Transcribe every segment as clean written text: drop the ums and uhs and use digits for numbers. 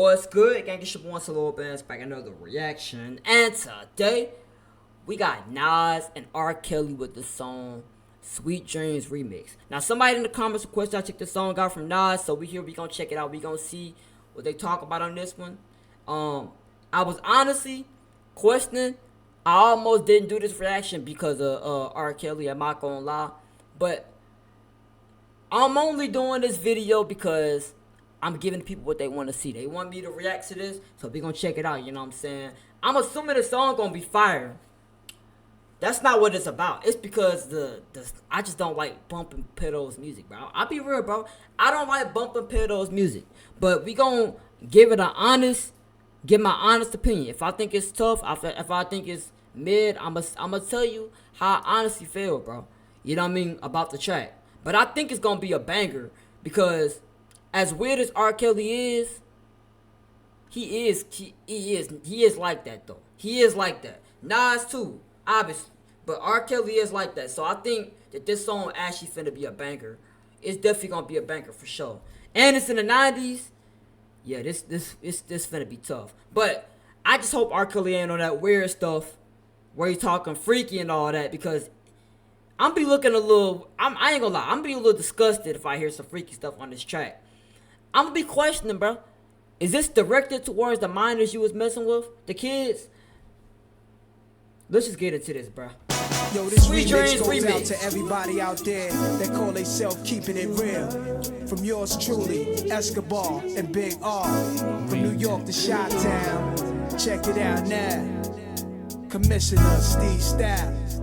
What's good, gang? It's your boy Solo Bands back another reaction, and today we got Nas and R. Kelly with the song "Sweet Dreams" remix. Now, somebody in the comments requested I check the song out from Nas, so we gonna check it out. We gonna see what they talk about on this one. I was honestly questioning. I almost didn't do this reaction because of R. Kelly. I'm not gonna lie, but I'm only doing this video because I'm giving people what they want to see. They want me to react to this, so we gonna check it out, you know what I'm saying? I'm assuming the song gonna be fire. That's not what it's about. It's because I just don't like bumping pedals music, bro. I'll be real, bro. I don't like bumping pedals music. But we gonna give it give my honest opinion. If I think it's tough, if I think it's mid, I'ma tell you how I honestly feel, bro. You know what I mean? About the track. But I think it's gonna be a banger because as weird as R. Kelly is, he is like that though. He is like that. Nas too, obviously, but R. Kelly is like that. So I think that this song actually finna be a banger. It's definitely gonna be a banger for sure. And it's in the 90s. Yeah, this finna be tough. But I just hope R. Kelly ain't on that weird stuff where he talking freaky and all that, because I'm be looking a little. I ain't gonna lie. I'm be a little disgusted if I hear some freaky stuff on this track. I'm gonna be questioning, bro. Is this directed towards the minors you was messing with, the kids? Let's just get into this, bro. Yo, this remix goes out to everybody out there that call themselves keeping it real. From yours truly, Escobar and Big R. From New York to Chi-Town. Check it out now. Commissioner Steve Styles.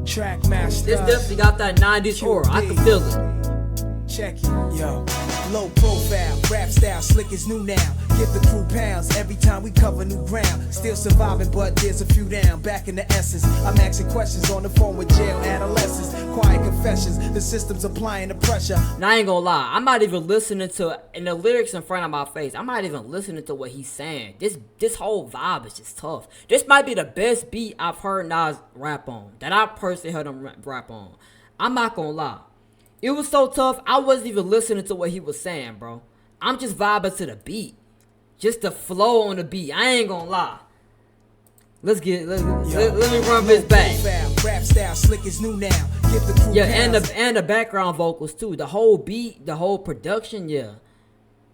Trackmaster. This definitely got that 90s aura. I can feel it. Check it, yo. Low profile, rap style, slick is new now. Give the crew pounds every time we cover new ground. Still surviving, but there's a few down. Back in the essence, I'm asking questions on the phone with jail adolescents. Quiet confessions, the system's applying the pressure. Now I ain't gonna lie, I'm not even listening to in the lyrics in front of my face. I'm not even listening to what he's saying. This whole vibe is just tough. This might be the best beat I've heard Nas rap on. That I personally heard him rap on. I'm not gonna lie. It was so tough, I wasn't even listening to what he was saying, bro. I'm just vibing to the beat. Just the flow on the beat. I ain't gonna lie. Let me run this back. Rap style, slick is new now. Give the crew and the background vocals too. The whole beat, the whole production, yeah.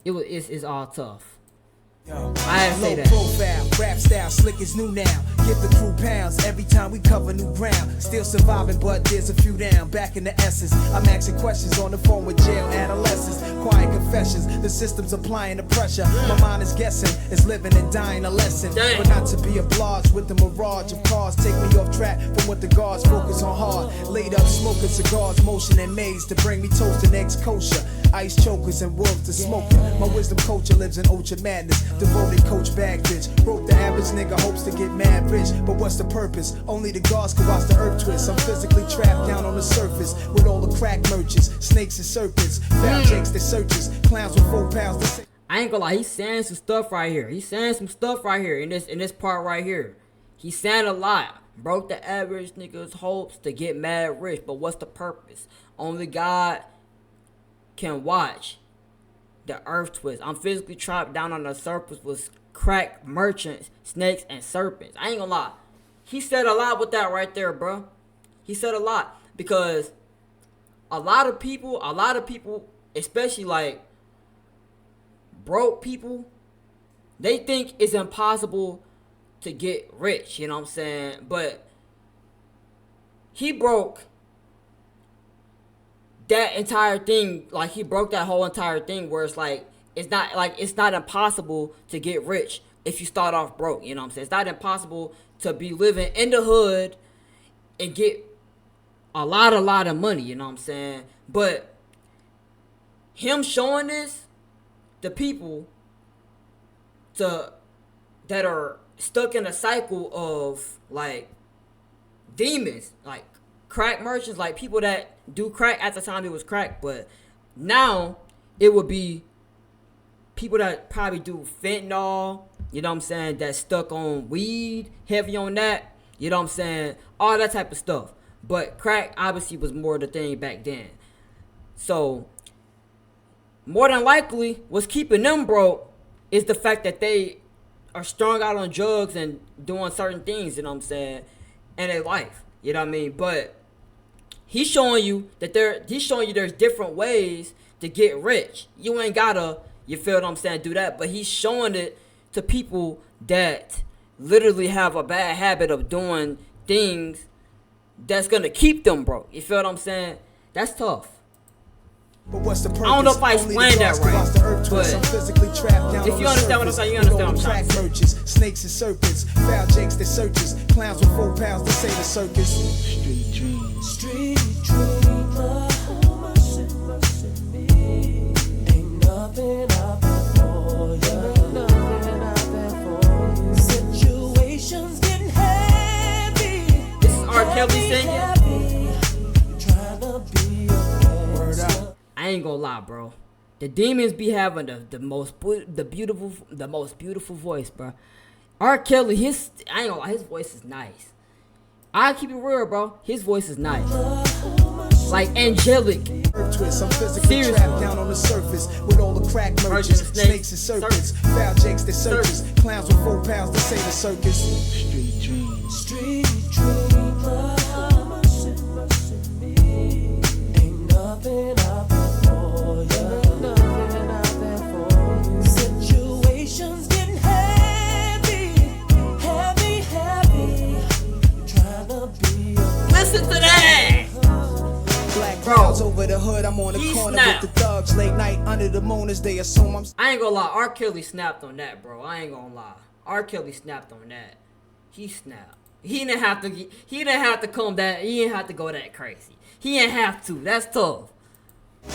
It's all tough. Yo, I didn't say that. Profile, rap style, slick is new now. Give the crew pounds every time we cover new ground. Still surviving, but there's a few down. Back in the essence, I'm asking questions on the phone with jail adolescents. Quiet confessions, the system's applying the pressure. My mind is guessing, is living and dying a lesson. But not to be obliged with the mirage of cars. Take me off track from what the guards focus on hard. Laid up smoking cigars, motion and maze to bring me toast and eggs kosher. Ice chokers and wolves to smoking. My wisdom culture lives in ultra madness. Devoted coach bag bitch. Broke the average nigga hopes to get mad rich. But what's the purpose? Only the gods can watch the earth twist. I'm physically trapped down on the surface with all the crack merchants, snakes and serpents, foul jakes that searches, clowns with 4 pounds. I ain't gonna lie, he's saying some stuff right here. He's saying some stuff right here in this part right here. He's saying a lot. Broke the average nigga's hopes to get mad rich. But what's the purpose? Only God can watch the earth twist. I'm physically trapped down on the surface with crack merchants, snakes, and serpents. I ain't gonna lie. He said a lot with that right there, bro. He said a lot. Because a lot of people, especially like broke people, they think it's impossible to get rich, you know what I'm saying? But he broke that entire thing. Like, he broke that whole entire thing where it's not impossible to get rich if you start off broke, you know what I'm saying? It's not impossible to be living in the hood and get a lot of money, you know what I'm saying? But him showing this, the people that are stuck in a cycle of like demons, like crack merchants, like people that do crack at the time it was crack, but now it would be people that probably do fentanyl, you know what I'm saying, that's stuck on weed, heavy on that, you know what I'm saying, all that type of stuff. But crack obviously was more the thing back then. So more than likely what's keeping them broke is the fact that they are strung out on drugs and doing certain things, you know what I'm saying, in their life. You know what I mean? But he's showing you there's different ways to get rich. You ain't gotta, you feel what I'm saying, do that. But he's showing it to people that literally have a bad habit of doing things that's gonna keep them broke. You feel what I'm saying? That's tough. But what's the purpose? I don't know if I explained that right, but if you understand what I'm saying, you understand what I'm trying to say. Merchants, snakes and serpents, foul jakes that searches, clowns with 4 pounds to say the circus. Street dreams. Street dreamer. Ain't nothing out there for you. Nothing out there for you. Situations getting heavy. This is R. Kelly singing. I ain't gonna lie, bro. The demons be having the most beautiful voice, bro. R. Kelly, I ain't gonna lie, his voice is nice. I keep it real, bro. His voice is nice, like angelic. Twist, I'm physically trapped down on the surface with all the crack merchants, snakes and serpents, foul jakes that searches, clowns with 4 pounds to say the circus. Street dreams. Street dreamer. Ain't nothing out there. Situations getting heavy. Trying to be listen to that. Black clouds over the hood. I'm on the corner snapped. with the thugs. Late night under the moon as they assume I'm. I ain't gonna lie. R. Kelly snapped on that, bro. I ain't gonna lie. R. Kelly snapped on that. He snapped. He didn't have to come that. He didn't have to go that crazy. He didn't have to. That's tough.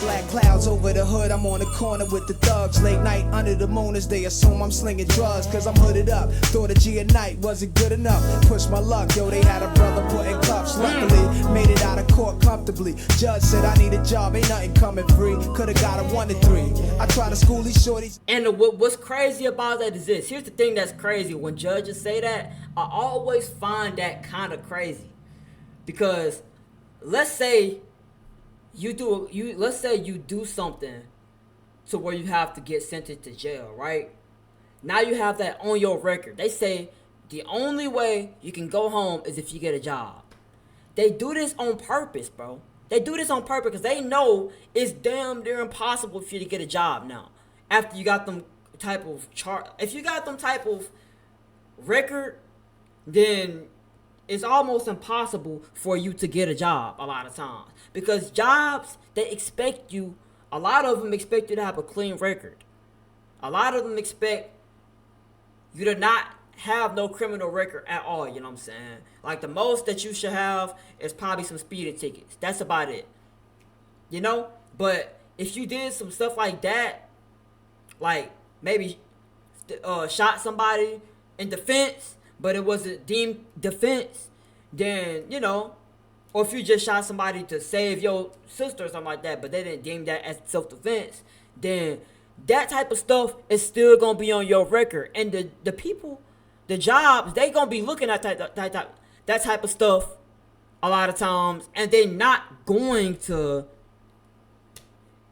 Black clouds over the hood, I'm on the corner with the thugs. Late night under the moon as they assume I'm slinging drugs. Cause I'm hooded up, thought a G at night wasn't good enough. Push my luck, yo, they had a brother put in cuffs. Luckily, made it out of court comfortably. Judge said I need a job, ain't nothing coming free. Could've got a 1 to 3. I try to school these shorties. And what's crazy about that is this. Here's the thing that's crazy. When judges say that, I always find that kind of crazy. Because let's say you do something to where you have to get sentenced to jail, right? Now you have that on your record. They say the only way you can go home is if you get a job. They do this on purpose, bro. They do this on purpose because they know it's damn near impossible for you to get a job now. After you got them type of if you got them type of record, then it's almost impossible for you to get a job a lot of times. Because jobs, a lot of them expect you to have a clean record. A lot of them expect you to not have no criminal record at all, you know what I'm saying? Like the most that you should have is probably some speeding tickets. That's about it. You know? But if you did some stuff like that, like maybe shot somebody in defense, but it wasn't deemed defense, then, you know, or if you just shot somebody to save your sister or something like that, but they didn't deem that as self-defense, then that type of stuff is still going to be on your record. And the people, the jobs, they going to be looking at that type of stuff a lot of times, and they're not going to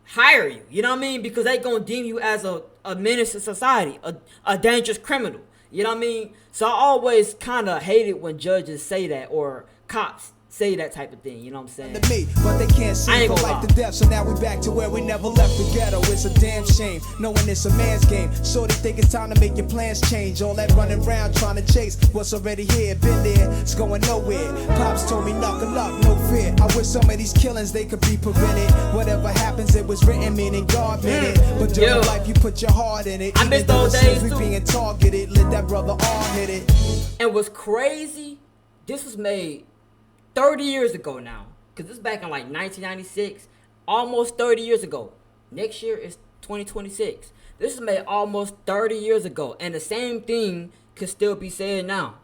hire you. You know what I mean? Because they going to deem you as a menace to society, a dangerous criminal. You know what I mean? So I always kind of hate it when judges say that, or cops say that type of thing, you know what I'm saying? To me, but they can't see for life to death. So now we back to where we never left the ghetto. It's a damn shame, knowing it's a man's game. Shorty think it's time to make your plans change. All that running around trying to chase what's already here, been there, it's going nowhere. Pops told me knuckle up, no fear. I wish some of these killings they could be prevented. Whatever happens, it was written, meaning God meant it. But during life, you put your heart in it. I miss those days we too. Being targeted, let that brother all hit it. And what's crazy, this was made 30 years ago now, because this is back in like 1996, almost 30 years ago. Next year is 2026. This is made almost 30 years ago, and the same thing could still be said now.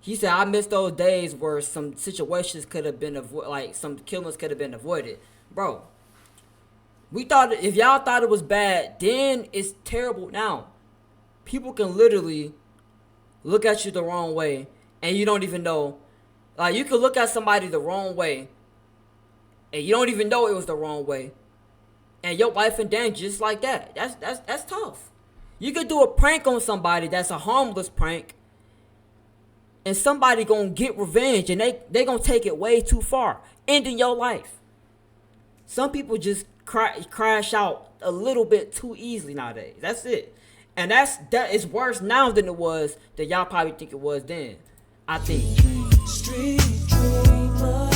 He said, I miss those days where some situations could have been avoided, like some killings could have been avoided. Bro, we thought, if y'all thought it was bad, then it's terrible now. People can literally look at you the wrong way, and you don't even know. Like, you could look at somebody the wrong way, and you don't even know it was the wrong way, and your life in danger just like that. That's tough. You could do a prank on somebody that's a harmless prank, and somebody gonna get revenge, and they gonna take it way too far, ending your life. Some people just crash out a little bit too easily nowadays. That's it. And that is worse now than it was that y'all probably think it was then. I think. Street dreamer,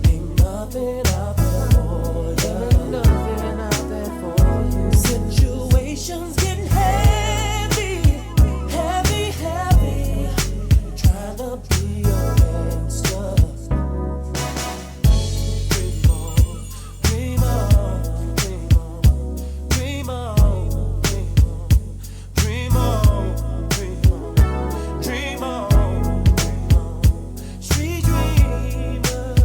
ain't nothing out there for you. Nothing out there for you. Situations getting heavy, heavy, heavy. Trying to be a gangster. Dream on, dream on, dream on, dream on, dream on, dream on, dream on, dream on. Street dreamer,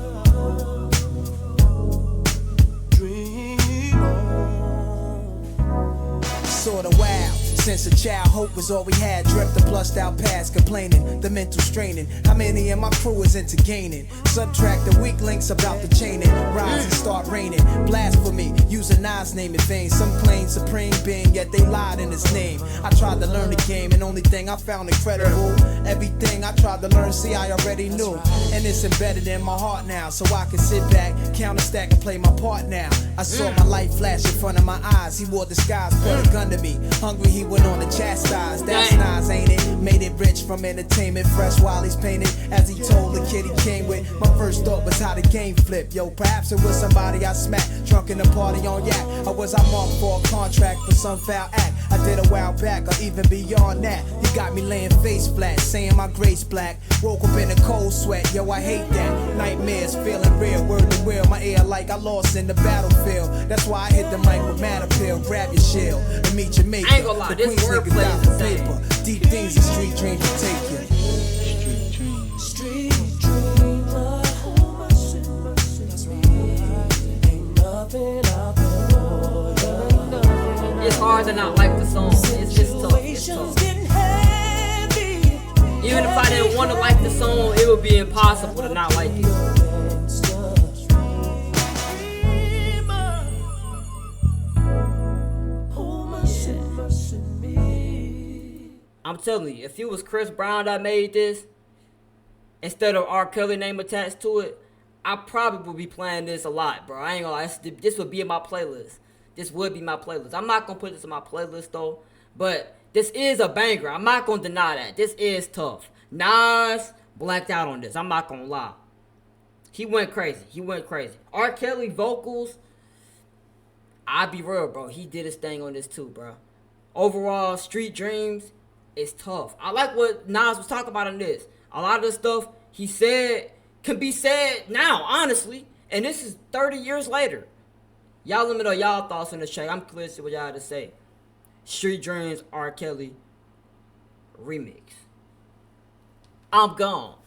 dream on. Sorta wild. Since a child, hope was all we had. Dreamt the plussed out past, complaining, the mental straining. How many in my crew is into gaining? Subtract the weak links about the chaining. Rise and start raining. Blasphemy, using Nas name in vain. Some claim supreme being, yet they lied in his name. I tried to learn the game, and only thing I found incredible, everything I tried to learn, see I already knew. And it's embedded in my heart now, so I can sit back, counter stack, and play my part now. I saw my life flash in front of my eyes. He wore disguise, put a gun to me. Hungry, he went on to chastise. That's Nas, ain't it? Made it rich from entertainment, fresh while he's painted. As he told the kid he came with, my first thought was how the game flipped. Yo, perhaps it was somebody I smacked, drunk in a party on yak. Or was I marked for a contract for some foul act I did a while back, or even beyond that? He got me laying face flat, saying my grace black. Woke up in a cold sweat, yo, I hate that. Nightmares feeling real, word to will. My ear like I lost in the battlefield. That's why I hit the mic with mad appeal. Grab your shield and meet your maker. I ain't gonna lie, the this Queens wordplay niggas is got the insane. paper. Deep things and street dreams will take you. Street dreams. Street dreamer. That's right. Ain't nothing out there for you. It's hard to not like the song. It's just tough. It's tough. Getting heavy. Even if I didn't want to like the song, it would be impossible to not like it. I'm telling you, if it was Chris Brown that made this, instead of R. Kelly name attached to it, I probably would be playing this a lot, bro. I ain't gonna lie, this would be in my playlist. This would be my playlist. I'm not gonna put this in my playlist though, but this is a banger. I'm not gonna deny that. This is tough. Nas blacked out on this. I'm not gonna lie. He went crazy. He went crazy. R. Kelly vocals, I'll be real, bro. He did his thing on this too, bro. Overall, Street Dreams is tough. I like what Nas was talking about in this. A lot of the stuff he said can be said now, honestly. And this is 30 years later. Y'all let me know y'all thoughts on the track. I'm curious to what y'all had to say. Street Dreams, R. Kelly, remix. I'm gone.